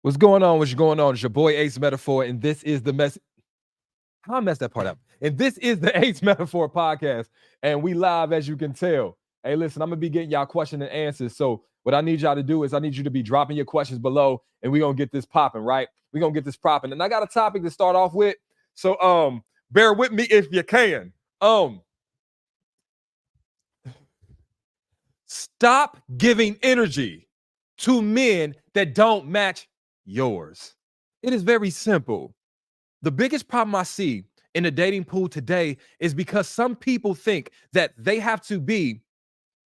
What's going on? What's going on? It's your boy Ace Metaphor, and this is the mess. How I messed that part up. And this is the Ace Metaphor podcast, and we live, as you can tell. Hey, listen, I'm gonna be getting y'all questions and answers. So what I need y'all to do is I need you to be dropping your questions below, and we're gonna get this popping, right? We're gonna get this popping. And I got a topic to start off with. So bear with me if you can. Stop giving energy to men that don't match yours. It is very simple. The biggest problem I see in the dating pool today is because some people think that they have to be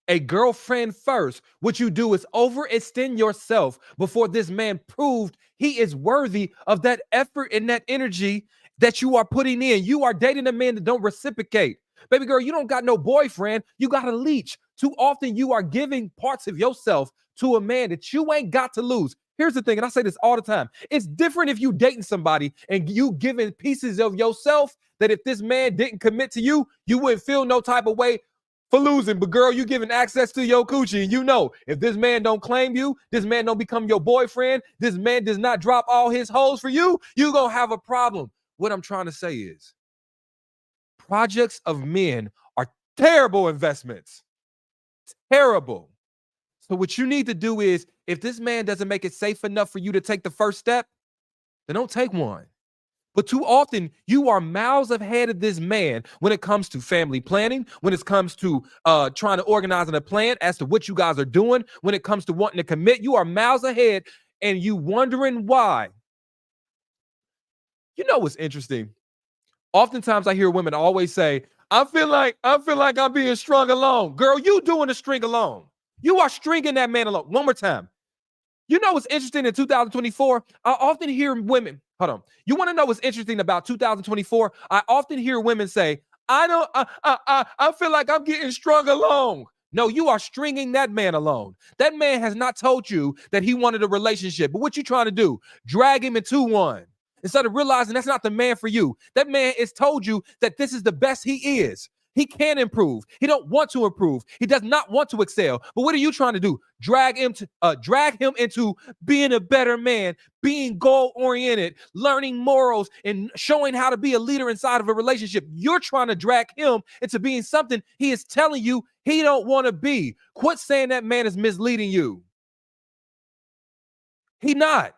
a girlfriend first. What you do is overextend yourself before this man proved he is worthy of that effort and that energy that you are putting in. You are dating a man that don't reciprocate. Baby girl, you don't got no boyfriend. You got a leech. Too often you are giving parts of yourself to a man that you ain't got to lose. Here's the thing, and I say this all the time. It's different if you dating somebody and you giving pieces of yourself that if this man didn't commit to you, you wouldn't feel no type of way for losing. But girl, you giving access to your coochie, and you know if this man don't claim you, this man don't become your boyfriend, this man does not drop all his hoes for you, you gonna have a problem. What I'm trying to say is projects of men are terrible investments. Terrible. So what you need to do is, if this man doesn't make it safe enough for you to take the first step, then don't take one. But too often, you are miles ahead of this man when it comes to family planning, when it comes to trying to organize a plan as to what you guys are doing, when it comes to wanting to commit. You are miles ahead, and you wondering why. You know what's interesting? Oftentimes, I hear women always say, I feel like I'm being strung along. Girl, you doing the string along. You are stringing that man along. One more time. You know what's interesting in 2024? I often hear women, hold on. You want to know what's interesting about 2024? I often hear women say, I feel like I'm getting strung along. No, you are stringing that man along. That man has not told you that he wanted a relationship. But what you trying to do? Drag him into one. Instead of realizing that's not the man for you. That man has told you that this is the best he is. He can improve. He don't want to improve. He does not want to excel. But what are you trying to do? Drag him into being a better man, being goal-oriented, learning morals, and showing how to be a leader inside of a relationship. You're trying to drag him into being something he is telling you he don't want to be. Quit saying that man is misleading you. He not.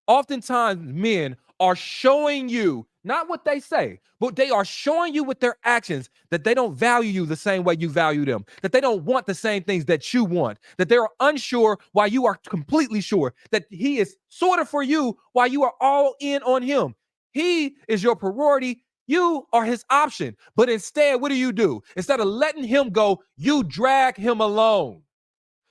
Oftentimes, men are showing you not what they say, but they are showing you with their actions that they don't value you the same way you value them, that they don't want the same things that you want, that they're unsure while you are completely sure, that he is sort of for you while you are all in on him. He is your priority. You are his option. But instead, what do? Instead of letting him go, you drag him along.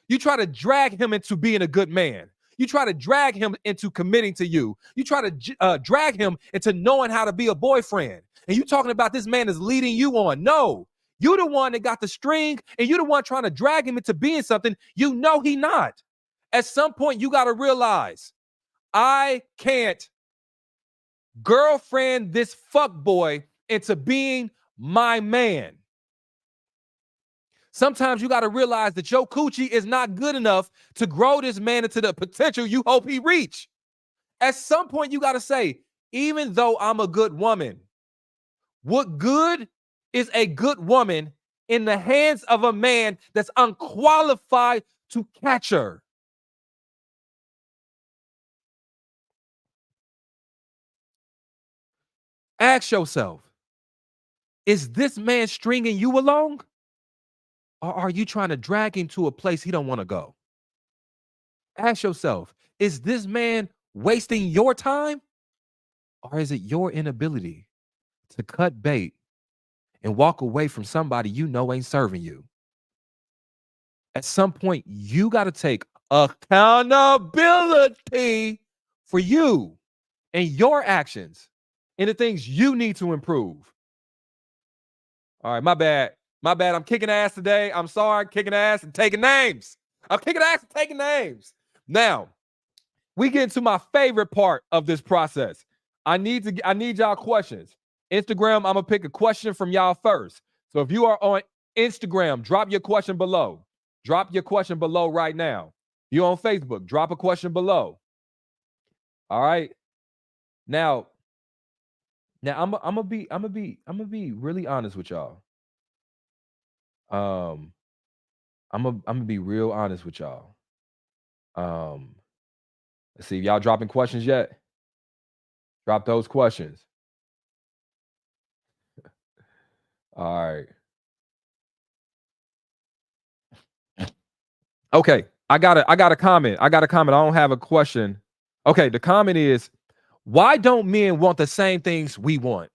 You try to drag him into being a good man. You try to drag him into committing to you. You try to drag him into knowing how to be a boyfriend. And you talking about this man is leading you on. No, you the one that got the string, and you the one trying to drag him into being something you know he not. At some point, you got to realize, I can't girlfriend this fuck boy into being my man. Sometimes you got to realize that your coochie is not good enough to grow this man into the potential you hope he reach. At some point, you got to say, even though I'm a good woman, what good is a good woman in the hands of a man that's unqualified to catch her? Ask yourself, is this man stringing you along? Or are you trying to drag him to a place he don't want to go? Ask yourself, is this man wasting your time? Or is it your inability to cut bait and walk away from somebody you know ain't serving you? At some point, you got to take accountability for you and your actions and the things you need to improve. All right, my bad. My bad. I'm kicking ass today. I'm sorry, kicking ass and taking names. I'm kicking ass and taking names. Now, we get into my favorite part of this process. I need y'all questions. Instagram, I'm gonna pick a question from y'all first. So if you are on Instagram, drop your question below. Drop your question below right now. You on Facebook, drop a question below. All right. Now, I'm gonna be really honest with y'all. Um, I'm gonna be real honest with y'all. Um, let's see, y'all dropping questions yet? Drop those questions. All right. Okay. I got a comment. I got a comment. I don't have a question. Okay, the comment is, why don't men want the same things we want?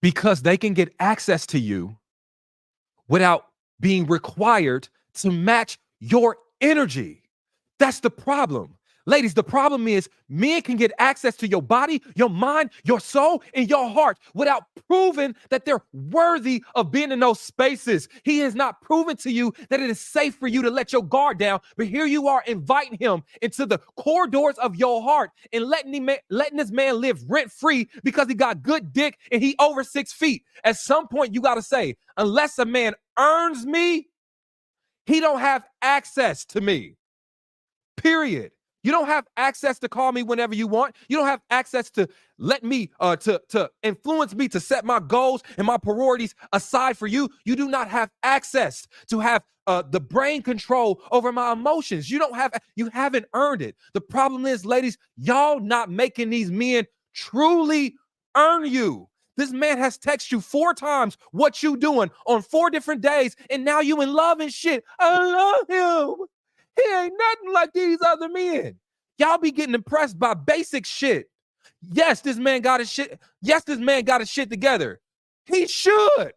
Because they can get access to you without being required to match your energy. That's the problem. Ladies, the problem is men can get access to your body, your mind, your soul, and your heart without proving that they're worthy of being in those spaces. He has not proven to you that it is safe for you to let your guard down, but here you are inviting him into the corridors of your heart and letting this man live rent free because he got good dick and he over 6 feet. At some point, you got to say, unless a man earns me, he don't have access to me. Period. You don't have access to call me whenever you want. You don't have access to let me to influence me to set my goals and my priorities aside for you. You do not have access to have the brain control over my emotions. You haven't earned it. The problem is, ladies, y'all not making these men truly earn you. This man has texted you 4 times what you doing on 4 different days, and now you in love and shit. I love him. He ain't nothing like these other men. Y'all be getting impressed by basic shit. Yes, this man got his shit. Yes, this man got his shit together. He should.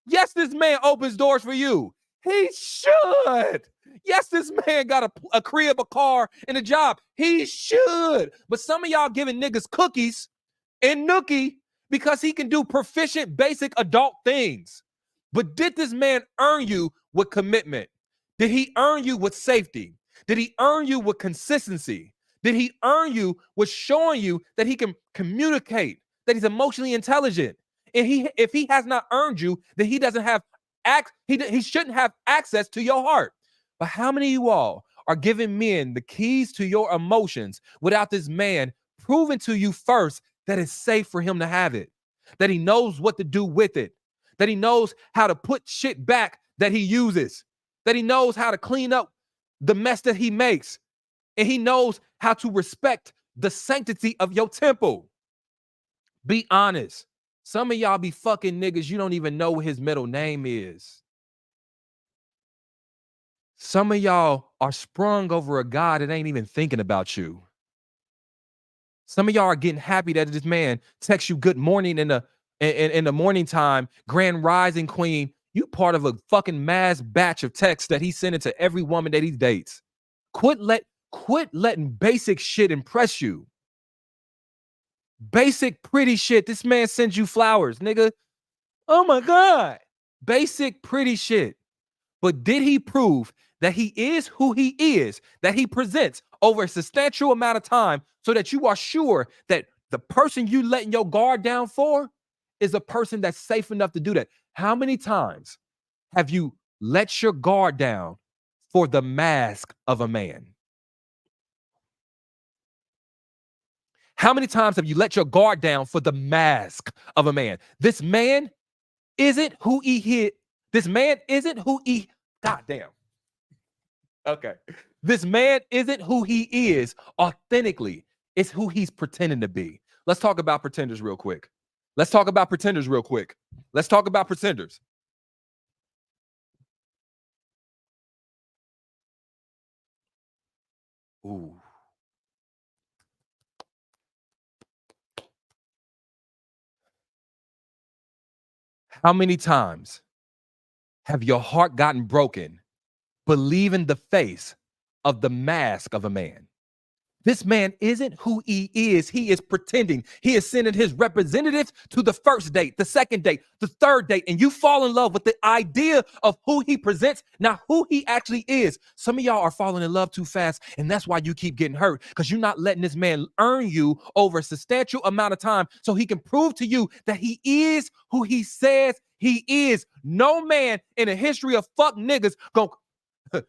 Yes, this man opens doors for you. He should. Yes, this man got a crib, a car, and a job. He should. But some of y'all giving niggas cookies and nookie because he can do proficient, basic adult things. But did this man earn you with commitment? Did he earn you with safety? Did he earn you with consistency? Did he earn you with showing you that he can communicate, that he's emotionally intelligent? And if he has not earned you, then he doesn't have he shouldn't have access to your heart. But how many of you all are giving men the keys to your emotions without this man proving to you first that it's safe for him to have it, that he knows what to do with it, that he knows how to put shit back that he uses, that he knows how to clean up the mess that he makes, and he knows how to respect the sanctity of your temple? Be honest. Some of y'all be fucking niggas, you don't even know what his middle name is. Some of y'all are sprung over a guy that ain't even thinking about you. Some of y'all are getting happy that this man texts you good morning in the morning time, grand rising queen. You part of a fucking mass batch of texts that he's sending to every woman that he dates. Quit letting basic shit impress you. Basic pretty shit. This man sends you flowers, nigga. Oh my God. Basic pretty shit. But did he prove that he is who he is, that he presents over a substantial amount of time so that you are sure that the person you letting your guard down for is a person that's safe enough to do that? How many times have you let your guard down for the mask of a man? How many times have you let your guard down for the mask of a man? This man isn't who he is. This man isn't who he. God damn. Okay. This man isn't who he is authentically. It's who he's pretending to be. Let's talk about pretenders real quick. Let's talk about pretenders real quick. Let's talk about pretenders. Ooh. How many times have your heart gotten broken believing the face of the mask of a man? This man isn't who he is. He is pretending. He is sending his representatives to the first date, the second date, the third date, and you fall in love with the idea of who he presents, not who he actually is. Some of y'all are falling in love too fast, and that's why you keep getting hurt, because you're not letting this man earn you over a substantial amount of time so he can prove to you that he is who he says he is. No man in the history of fuck niggas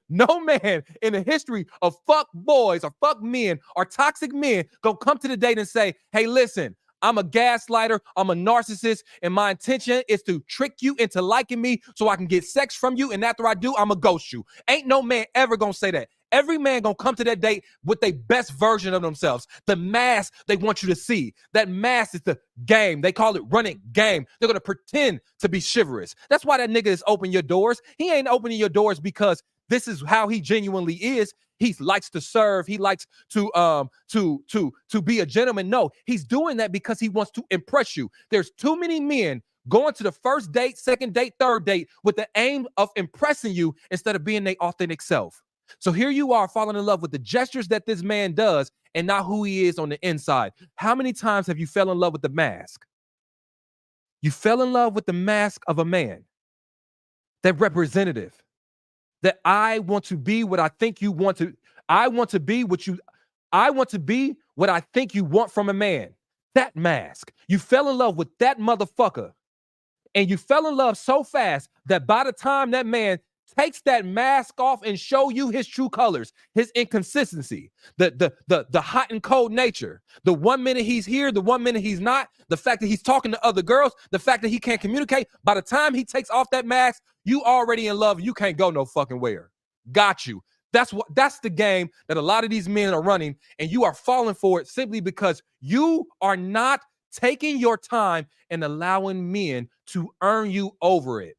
No man in the history of fuck boys or fuck men or toxic men gonna come to the date and say, hey, listen, I'm a gaslighter, I'm a narcissist, and my intention is to trick you into liking me so I can get sex from you, and after I do, I'm gonna ghost you. Ain't no man ever gonna say that. Every man gonna come to that date with their best version of themselves. The mask they want you to see. That mask is the game. They call it running game. They're gonna pretend to be chivalrous. That's why that nigga is opening your doors. He ain't opening your doors because this is how he genuinely is. He likes to serve. He likes to be a gentleman. No, he's doing that because he wants to impress you. There's too many men going to the first date, second date, third date with the aim of impressing you instead of being their authentic self. So here you are falling in love with the gestures that this man does and not who he is on the inside. How many times have you fell in love with the mask? You fell in love with the mask of a man, that representative, that I want to be what I think you want to. I want to be what I think you want from a man. That mask. You fell in love with that motherfucker. And you fell in love so fast that by the time that man takes that mask off and show you his true colors, his inconsistency, the hot and cold nature, the 1 minute he's here, the 1 minute he's not, the fact that he's talking to other girls, the fact that he can't communicate, by the time he takes off that mask, you already in love. You can't go no fucking where. Got you. That's the game that a lot of these men are running, and you are falling for it simply because you are not taking your time and allowing men to earn you over it.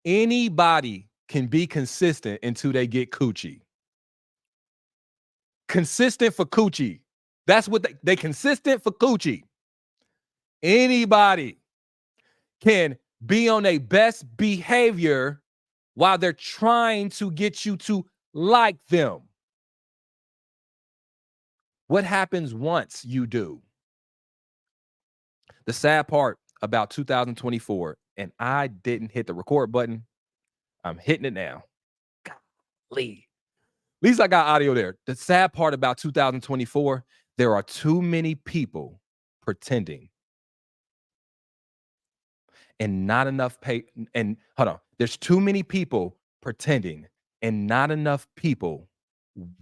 Anybody can be consistent until they get coochie. Consistent for coochie. That's what they consistent for coochie. Anybody can be on their best behavior while they're trying to get you to like them. What happens once you do? The sad part about 2024, and I didn't hit the record button. I'm hitting it now. Golly. At least I got audio there. The sad part about 2024, there are too many people pretending and not enough there's too many people pretending and not enough people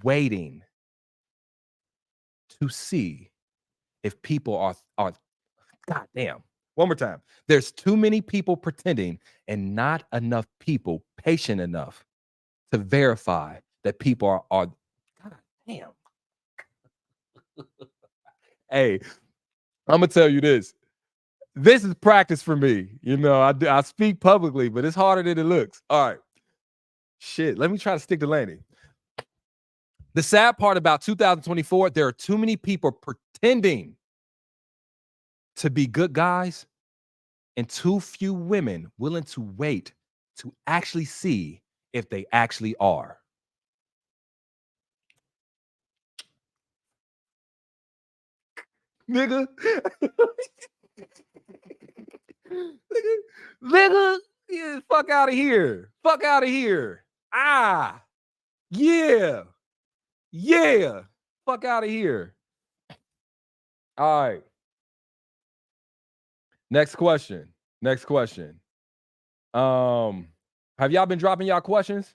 waiting to see if people are goddamn. One more time. There's too many people pretending and not enough people patient enough to verify that people are God damn. Hey, I'm gonna tell you this. This is practice for me. You know, I speak publicly, but it's harder than it looks. All right. Shit. Let me try to stick to landing. The sad part about 2024, there are too many people pretending to be good guys and too few women willing to wait to actually see if they actually are. Nigga. nigga, yeah, fuck out of here. Fuck out of here. Ah, yeah. Yeah. Fuck out of here. All right. Next question. Have y'all been dropping y'all questions?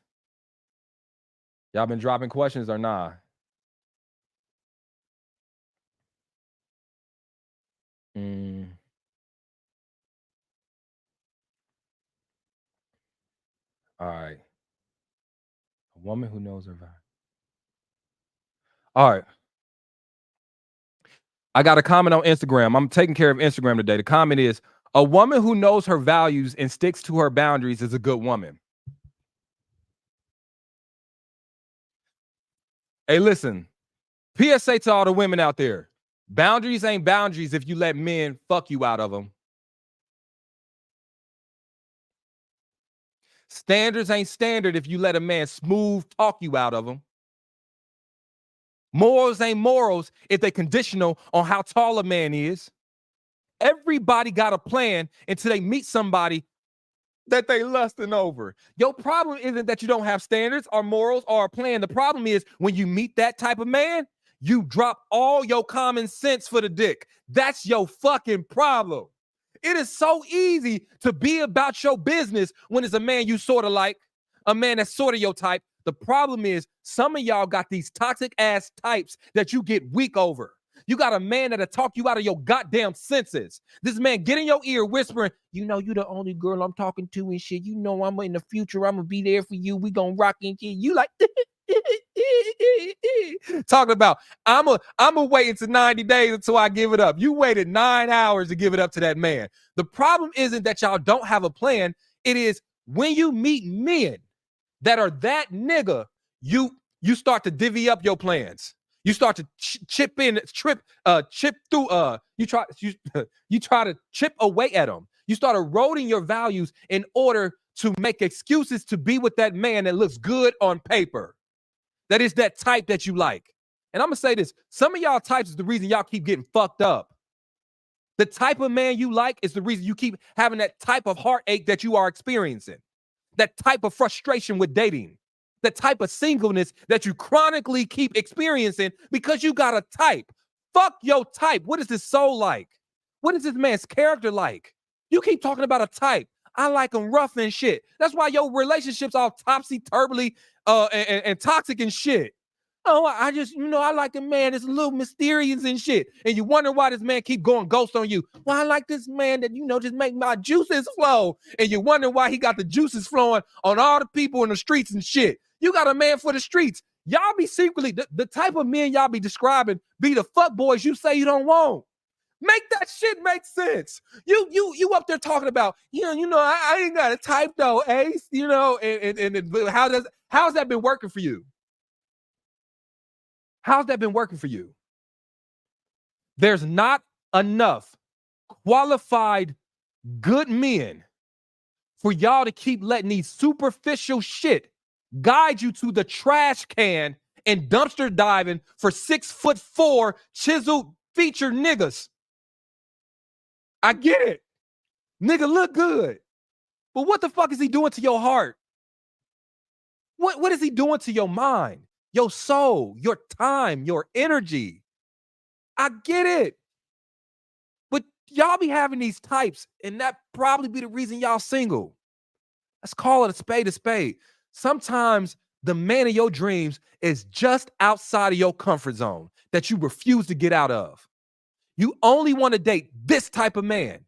Y'all been dropping questions or nah? All right. A woman who knows her value. All right. I got a comment on Instagram. I'm taking care of Instagram today. The comment is, a woman who knows her values and sticks to her boundaries is a good woman. Hey, listen. PSA to all the women out there. Boundaries ain't boundaries if you let men fuck you out of them. Standards ain't standard if you let a man smooth talk you out of them. Morals ain't morals if they conditional on how tall a man is. Everybody got a plan until they meet somebody that they lusting over. Your problem isn't that you don't have standards or morals or a plan. The problem is when you meet that type of man, you drop all your common sense for the dick. That's your fucking problem. It is so easy to be about your business when it's a man you sort of like, a man that's sort of your type. The problem is some of y'all got these toxic ass types that you get weak over. You got a man that'll talk you out of your goddamn senses. This man get in your ear whispering, you know, you the only girl I'm talking to and shit. You know, I'm in the future. I'm gonna be there for you. We gonna rock and shit. You like talking about I'm gonna wait until 90 days until I give it up. You waited 9 hours to give it up to that man. The problem isn't that y'all don't have a plan. It is when you meet men that are that nigga, you start to divvy up your plans. You start to chip through. You try to chip away at them. You start eroding your values in order to make excuses to be with that man that looks good on paper. That is that type that you like. And I'm gonna say this: some of y'all types is the reason y'all keep getting fucked up. The type of man you like is the reason you keep having that type of heartache that you are experiencing. That type of frustration with dating, the type of singleness that you chronically keep experiencing because you got a type. Fuck your type. What is this soul like? What is this man's character like? You keep talking about a type. I like them rough and shit. That's why your relationships all topsy-turvy and toxic and shit. Oh, I just, I like a man that's a little mysterious and shit. And you wonder why this man keep going ghost on you. Well, I like this man that, just make my juices flow. And you wonder why he got the juices flowing on all the people in the streets and shit. You got a man for the streets. Y'all be secretly, the type of men y'all be describing be the fuck boys you say you don't want. Make that shit make sense. You up there talking about, I ain't got a type though, Ace, and how's that been working for you? How's that been working for you? There's not enough qualified good men for y'all to keep letting these superficial shit guide you to the trash can and dumpster diving for 6'4" chiseled featured niggas. I get it. Nigga look good. But what the fuck is he doing to your heart? What is he doing to your mind, your soul, your time, your energy? I get it. But y'all be having these types, and that probably be the reason y'all single. Let's call it a spade a spade. Sometimes the man of your dreams is just outside of your comfort zone that you refuse to get out of. You only want to date this type of man.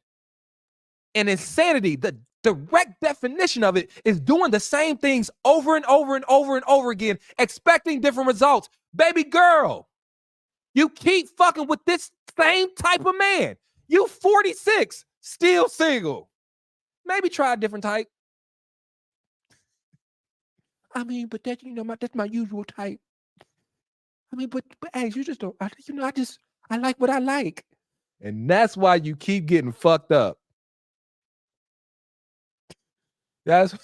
And insanity, the direct definition of it, is doing the same things over and over and over and over again, expecting different results. Baby girl, you keep fucking with this same type of man. You 46, still single. Maybe try a different type. I mean, but that, that's my usual type. I mean, but Ace, you just don't, I like what I like. And that's why you keep getting fucked up. That's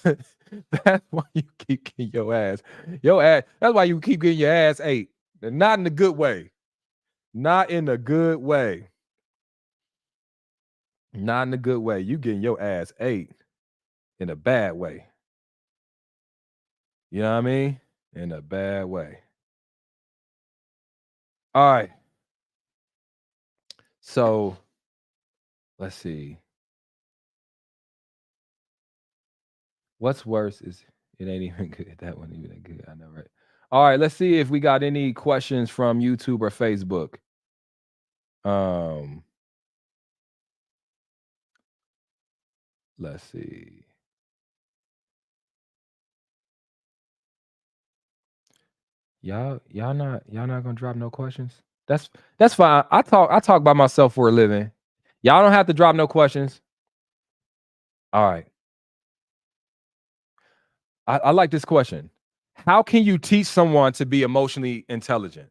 that's why you keep getting your ass. That's why you keep getting your ass ate. And not in a good way. Not in a good way. Not in a good way. You getting your ass ate in a bad way. You know what I mean? In a bad way. All right. So let's see. What's worse is it ain't even good. That one even good. I know, right? All right. Let's see if we got any questions from YouTube or Facebook. Let's see. Y'all not gonna drop no questions? That's fine. I talk by myself for a living. Y'all don't have to drop no questions. All right. I like this question. How can you teach someone to be emotionally intelligent?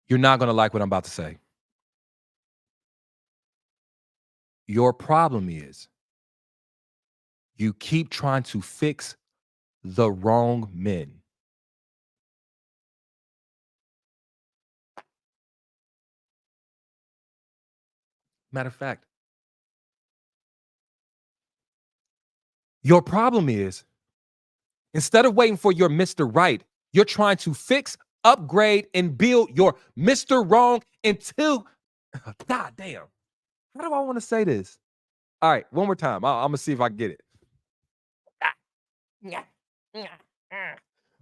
You're not gonna like what I'm about to say. Your problem is you keep trying to fix the wrong men. Matter of fact, Your problem is instead of waiting for your Mr. Right, you're trying to fix, upgrade, and build your Mr. Wrong until, God damn. How do I want to say this? All right, one more time. I'm going to see if I can get it.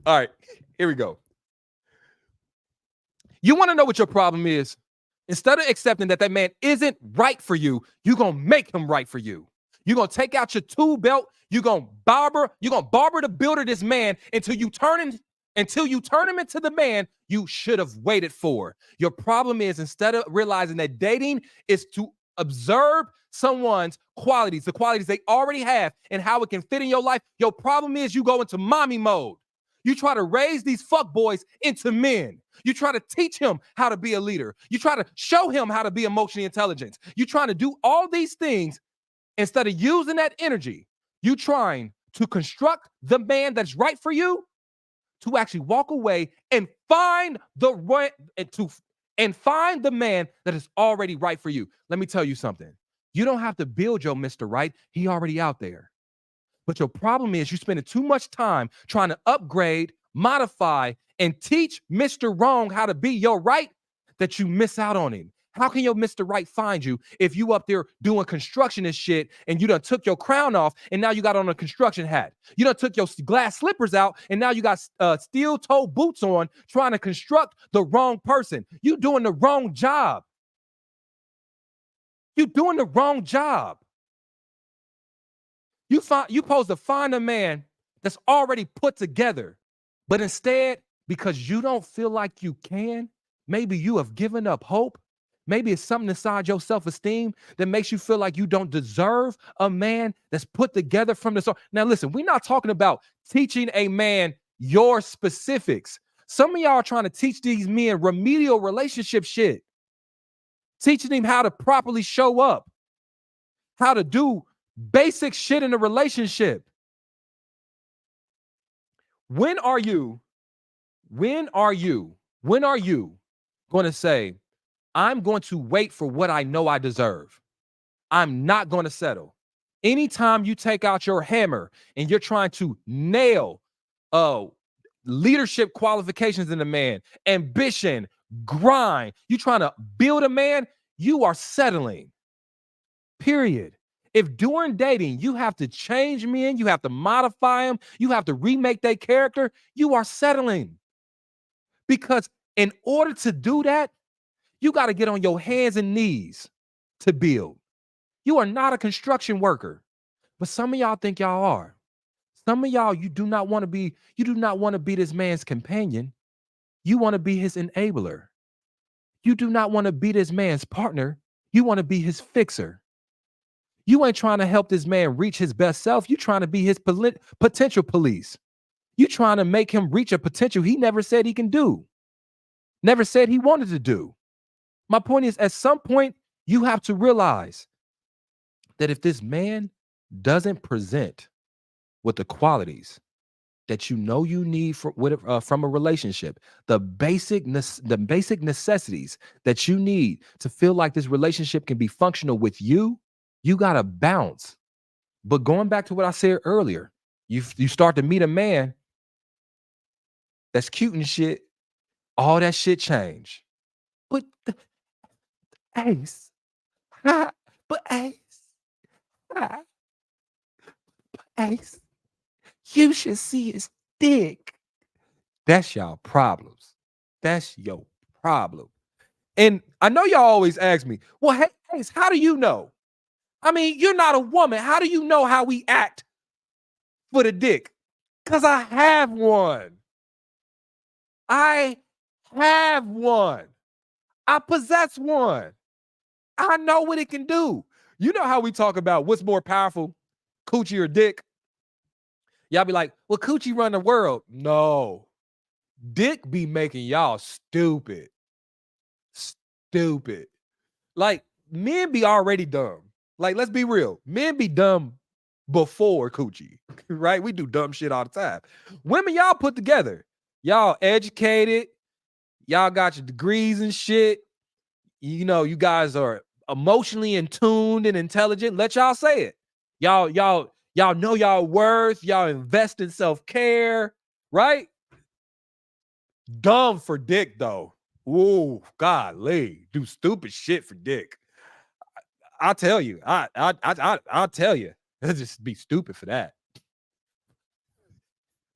All right, here we go. You want to know what your problem is? Instead of accepting that man isn't right for you, you're going to make him right for you. You're going to take out your tool belt. You're going to barber the builder this man until you turn him into the man you should have waited for. Your problem is instead of realizing that dating is to observe someone's qualities, the qualities they already have and how it can fit in your life, your problem is you go into mommy mode. You try to raise these fuck boys into men. You try to teach him how to be a leader. You try to show him how to be emotionally intelligent. You're trying to do all these things instead of using that energy. You trying to construct the man that's right for you to actually walk away and find the right and find the man that is already right for you. Let me tell you something. You don't have to build your Mr. Right. He already out there. But your problem is you're spending too much time trying to upgrade, modify, and teach Mr. Wrong how to be your right that you miss out on him. How can your Mr. Right find you if you up there doing construction and shit and you done took your crown off and now you got on a construction hat? You done took your glass slippers out and now you got steel-toe boots on trying to construct the wrong person. You doing the wrong job. You doing the wrong job. You supposed to find a man that's already put together, but instead, because you don't feel like you can, maybe you have given up hope. Maybe it's something inside your self-esteem that makes you feel like you don't deserve a man that's put together from the start. Now, listen, we're not talking about teaching a man your specifics. Some of y'all are trying to teach these men remedial relationship shit, teaching them how to properly show up, how to do basic shit in a relationship. When are you going to say, I'm going to wait for what I know I deserve? I'm not going to settle. Anytime you take out your hammer and you're trying to nail leadership qualifications in a man, ambition, grind, you trying to build a man, you are settling. Period. If during dating you have to change men, you have to modify them, you have to remake their character, you are settling. Because in order to do that, you got to get on your hands and knees to build. You are not a construction worker, but some of y'all think y'all are. Some of y'all, you do not want to be this man's companion. You want to be his enabler. You do not want to be this man's partner. You want to be his fixer. You ain't trying to help this man reach his best self. You trying to be his potential police. You trying to make him reach a potential he never said he can do. Never said he wanted to do. My point is, at some point, you have to realize that if this man doesn't present with the qualities that you know you need from a relationship, the basic necessities that you need to feel like this relationship can be functional with you, you got to bounce. But going back to what I said earlier, you start to meet a man that's cute and shit, all that shit change. But Ace, but Ace, Ace, you should see his dick. That's y'all problems. That's your problem. And I know y'all always ask me, well, hey, Ace, how do you know? I mean, you're not a woman. How do you know how we act for the dick? Because I have one. I have one. I possess one. I know what it can do. You know how we talk about what's more powerful, coochie or dick? Y'all be like, well, coochie run the world. No. Dick be making y'all stupid. Stupid. Like, men be already dumb. Like, let's be real. Men be dumb before coochie, right? We do dumb shit all the time. Women, y'all put together. Y'all educated. Y'all got your degrees and shit. You know, you guys are emotionally in tuned and intelligent. Let y'all say it. Y'all Y'all know y'all worth. Y'all invest in self-care, right? Dumb for dick, though. Ooh, golly, do stupid shit for dick. I'll tell you. I'll tell you. It'll just be stupid for that.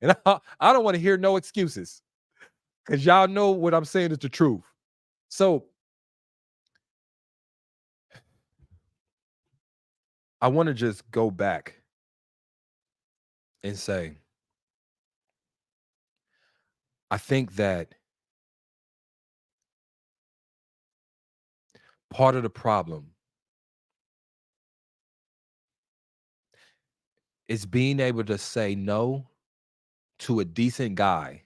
And I don't want to hear no excuses because y'all know what I'm saying is the truth. So I want to just go back and say, I think that part of the problem is being able to say no to a decent guy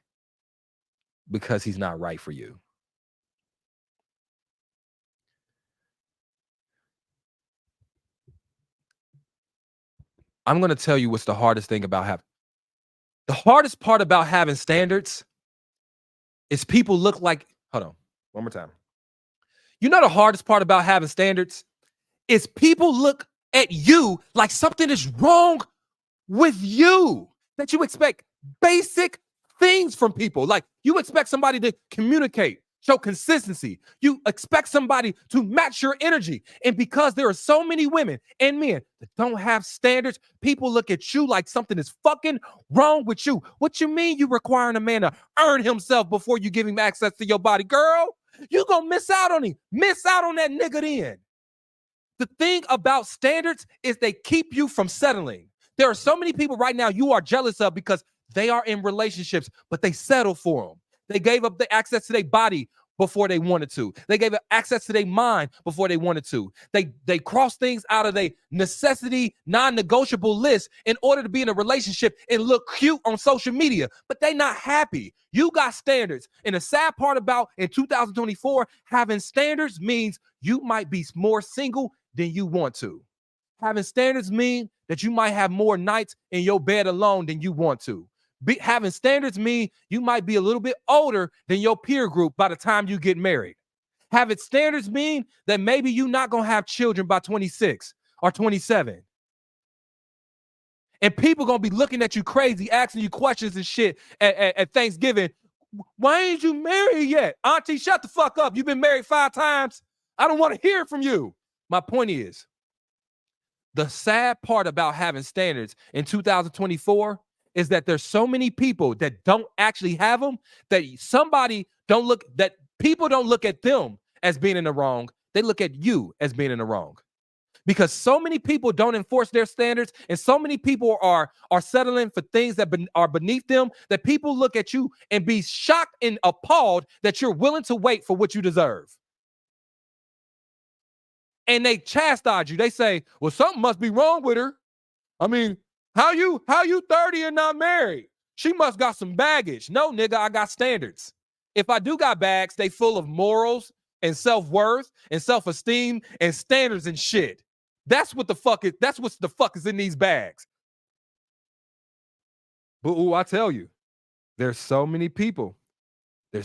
because he's not right for you. I'm going to tell you what's the hardest thing about having the hardest part about having standards is people look like, hold on, one more time. You know, the hardest part about having standards is people look at you like something is wrong with you, that you expect basic things from people. Like you expect somebody to communicate, show consistency. You expect somebody to match your energy. And because there are so many women and men that don't have standards, people look at you like something is fucking wrong with you. What you mean you requiring a man to earn himself before you give him access to your body? Girl, you gonna miss out on him. Miss out on that nigga then. The thing about standards is they keep you from settling. There are so many people right now you are jealous of because they are in relationships, but they settle for them. They gave up the access to their body before they wanted to. They gave up access to their mind before they wanted to. They crossed things out of their necessity, non-negotiable list in order to be in a relationship and look cute on social media, but they not happy. You got standards. And the sad part about in 2024, having standards means you might be more single than you want to. Having standards mean that you might have more nights in your bed alone than you want to. Having standards mean you might be a little bit older than your peer group by the time you get married. Having standards mean that maybe you're not going to have children by 26 or 27. And people going to be looking at you crazy, asking you questions and shit at Thanksgiving. Why ain't you married yet? Auntie, shut the fuck up. You've been married 5 times. I don't want to hear from you. My point is, the sad part about having standards in 2024 is that there's so many people that don't actually have them, that people don't look at them as being in the wrong. They look at you as being in the wrong. Because so many people don't enforce their standards, and so many people are settling for things that are beneath them, that people look at you and be shocked and appalled that you're willing to wait for what you deserve. And they chastise you. They say, well, something must be wrong with her. I mean, how you 30 and not married? She must got some baggage. No, nigga, I got standards. If I do got bags, they full of morals and self-worth and self-esteem and standards and shit. That's what the fuck is in these bags. But I tell you, there's so many people that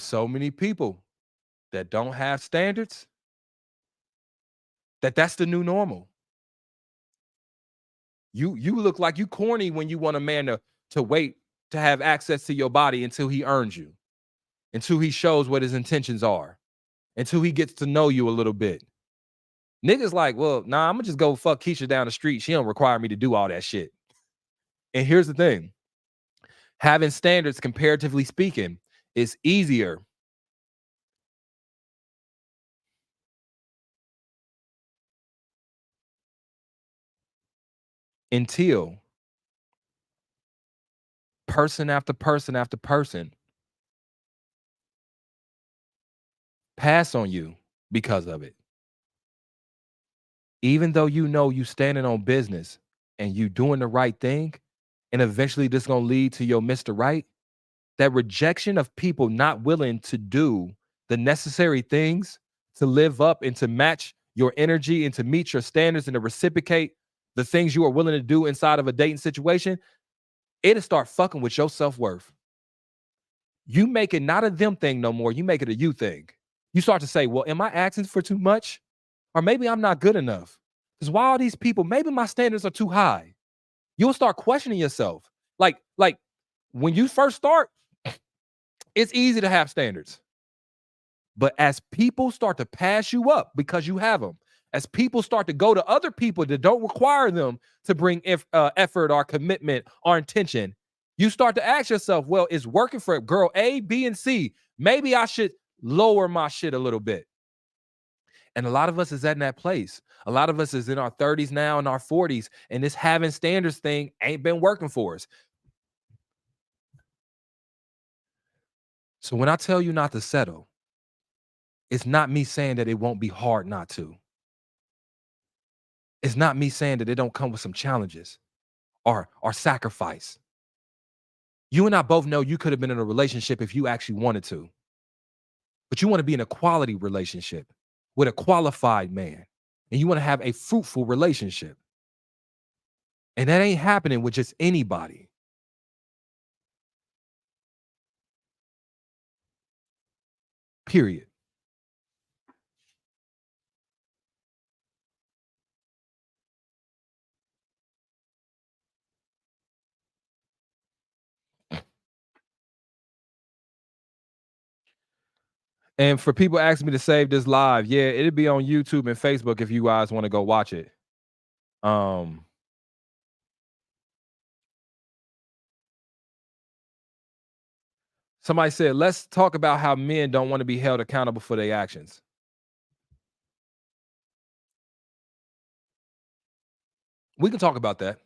don't have standards, that's the new normal. You look like you corny when you want a man to wait to have access to your body until he earns you, until he shows what his intentions are, until he gets to know you a little bit. Niggas like, well, nah, I'm gonna just go fuck Keisha down the street. She don't require me to do all that shit. And here's the thing. Having standards, comparatively speaking, is easier until person after person after person pass on you because of it. Even though you know you standing on business and you doing the right thing, and eventually this gonna lead to your Mr. Right, that rejection of people not willing to do the necessary things to live up and to match your energy and to meet your standards and to reciprocate the things you are willing to do inside of a dating situation, it'll start fucking with your self-worth. You make it not a them thing no more. You make it a you thing. You start to say, well, am I asking for too much? Or maybe I'm not good enough. Because why all these people, maybe my standards are too high. You'll start questioning yourself. Like when you first start, it's easy to have standards. But as people start to pass you up because you have them, as people start to go to other people that don't require them to bring effort or commitment or intention, you start to ask yourself, well, it's working for girl A, B, and C. Maybe I should lower my shit a little bit. And a lot of us is at that place. A lot of us is in our 30s now, in our 40s, and this having standards thing ain't been working for us. So when I tell you not to settle, it's not me saying that it won't be hard not to. It's not me saying that it don't come with some challenges or sacrifice. You and I both know you could have been in a relationship if you actually wanted to. But you want to be in a quality relationship with a qualified man. And you want to have a fruitful relationship. And that ain't happening with just anybody. Period. And for people asking me to save this live, yeah, it'll be on YouTube and Facebook if you guys want to go watch it. Somebody said, let's talk about how men don't want to be held accountable for their actions. We can talk about that.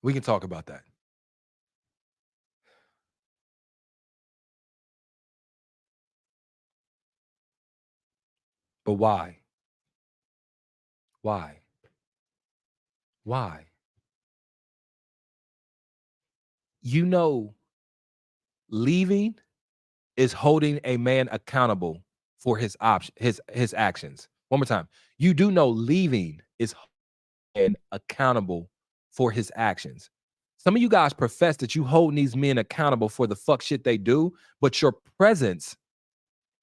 We can talk about that. But why? Why? Why? You know, leaving is holding a man accountable for his actions. One more time. You do know leaving is holding accountable for his actions. Some of you guys profess that you hold these men accountable for the fuck shit they do, but your presence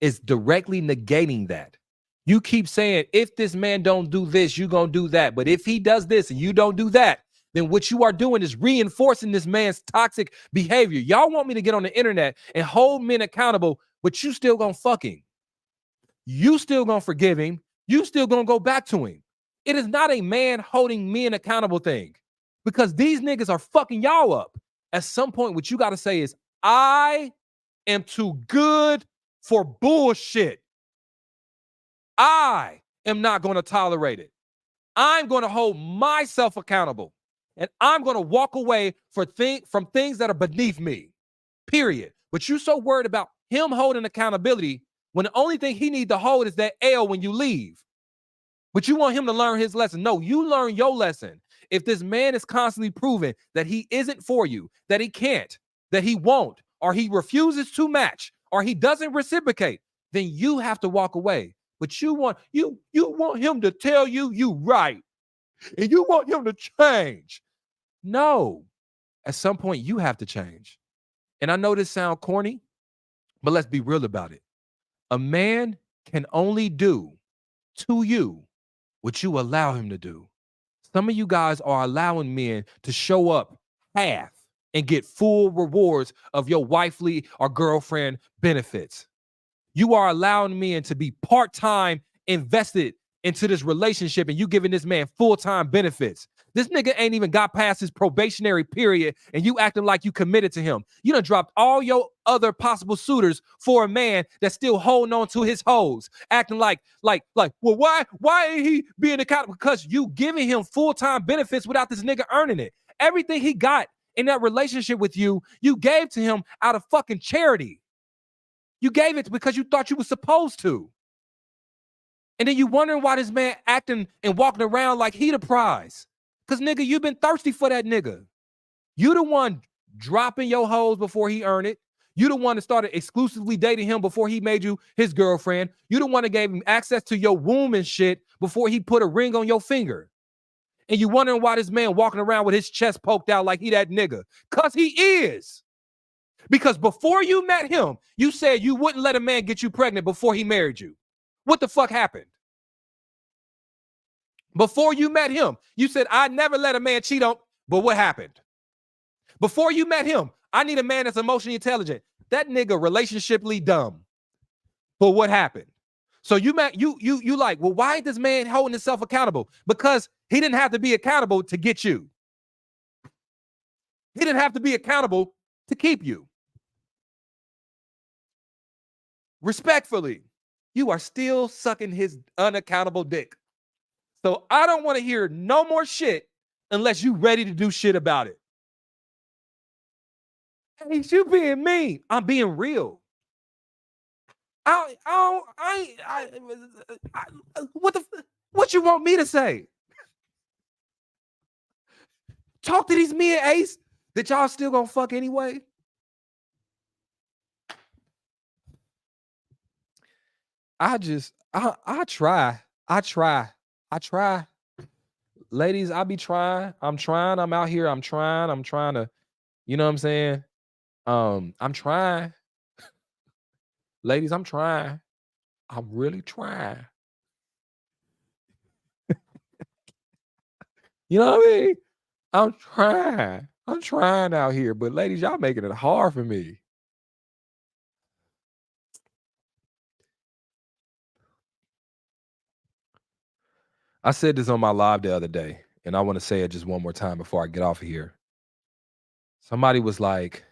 is directly negating that. You keep saying, if this man don't do this, you gonna do that. But if he does this and you don't do that, then what you are doing is reinforcing this man's toxic behavior. Y'all want me to get on the internet and hold men accountable, but you still gonna fuck him. You still gonna forgive him. You still gonna go back to him. It is not a man holding men accountable thing, because these niggas are fucking y'all up. At some point, what you gotta say is, I am too good for bullshit. I am not going to tolerate it. I'm going to hold myself accountable, and I'm going to walk away from things that are beneath me, period. But you're so worried about him holding accountability when the only thing he needs to hold is that L when you leave. But you want him to learn his lesson. No, you learn your lesson. If this man is constantly proving that he isn't for you, that he can't, that he won't, or he refuses to match, or he doesn't reciprocate, then you have to walk away. But you want him to tell you right, and you want him to change. No, at some point you have to change. And I know this sounds corny, but let's be real about it. A man can only do to you what you allow him to do. Some of you guys are allowing men to show up half and get full rewards of your wifely or girlfriend benefits. You are allowing men to be part-time invested into this relationship, and you giving this man full-time benefits. This nigga ain't even got past his probationary period, and you acting like you committed to him. You done dropped all your other possible suitors for a man that's still holding on to his hoes, acting like, well, why ain't he being accountable? Because you giving him full-time benefits without this nigga earning it. Everything he got in that relationship with you, you gave to him out of fucking charity. You gave it because you thought you were supposed to. And then you wondering why this man acting and walking around like he the prize. Because, nigga, you been thirsty for that nigga. You the one dropping your hoes before he earned it. You the one that started exclusively dating him before he made you his girlfriend. You the one that gave him access to your womb and shit before he put a ring on your finger. And you wondering why this man walking around with his chest poked out like he that nigga. Because he is. Because before you met him, you said you wouldn't let a man get you pregnant before he married you. What the fuck happened? Before you met him, you said, I never let a man cheat on. But what happened? Before you met him, I need a man that's emotionally intelligent. That nigga relationshiply dumb. But what happened? So you like, well, why ain't this man holding himself accountable? Because he didn't have to be accountable to get you. He didn't have to be accountable to keep you. Respectfully, you are still sucking his unaccountable dick. So I don't want to hear no more shit unless you ready to do shit about it. Hey, you being mean. I'm being real. What you want me to say? Talk to these men, Ace, that y'all still gonna fuck anyway. I try. Ladies, I be trying. I'm trying. I'm out here. I'm trying to, you know what I'm saying? I'm trying. Ladies, I'm trying. I'm really trying. You know what I mean? I'm trying. I'm trying out here, but ladies, y'all making it hard for me. I said this on my live the other day, and I want to say it just one more time before I get off of here. Somebody was like,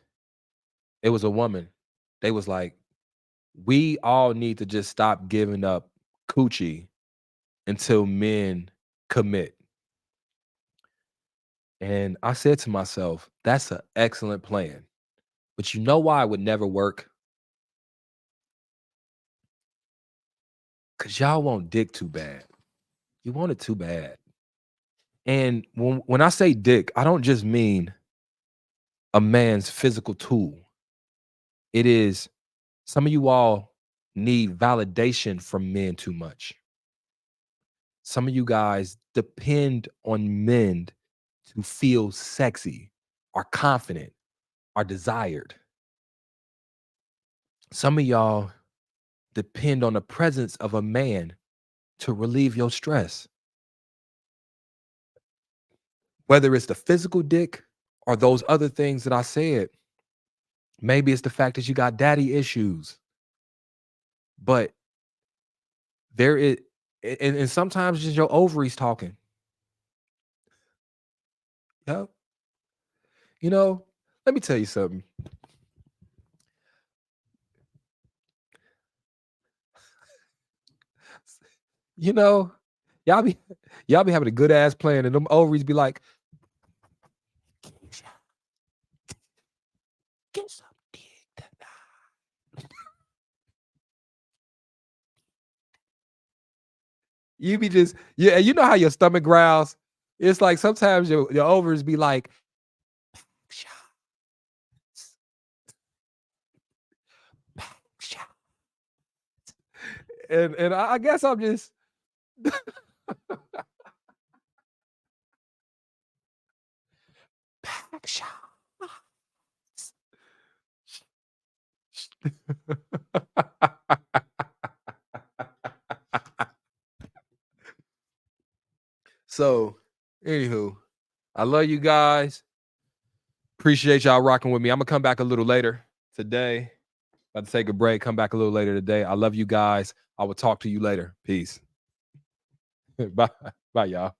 it was a woman. They was like, we all need to just stop giving up coochie until men commit. And I said to myself, that's an excellent plan. But you know why it would never work? Because y'all want dick too bad. You want it too bad. And when I say dick, I don't just mean a man's physical tool. It is, some of you all need validation from men too much. Some of you guys depend on men to feel sexy, are confident, are desired. Some of y'all depend on the presence of a man to relieve your stress. Whether it's the physical dick or those other things that I said, maybe it's the fact that you got daddy issues. But there is, and sometimes just your ovaries talking. Yep. You know, let me tell you something. You know, y'all be having a good ass plan, and them ovaries be like, get some dick tonight. You be just, yeah, you know how your stomach growls? It's like sometimes your ovaries be like, and I guess I'm just pack shots. So, anywho, I love you guys. Appreciate y'all rocking with me. I'm gonna come back a little later today. About to take a break. Come back a little later today. I love you guys. I will talk to you later. Peace. Bye. Bye, y'all.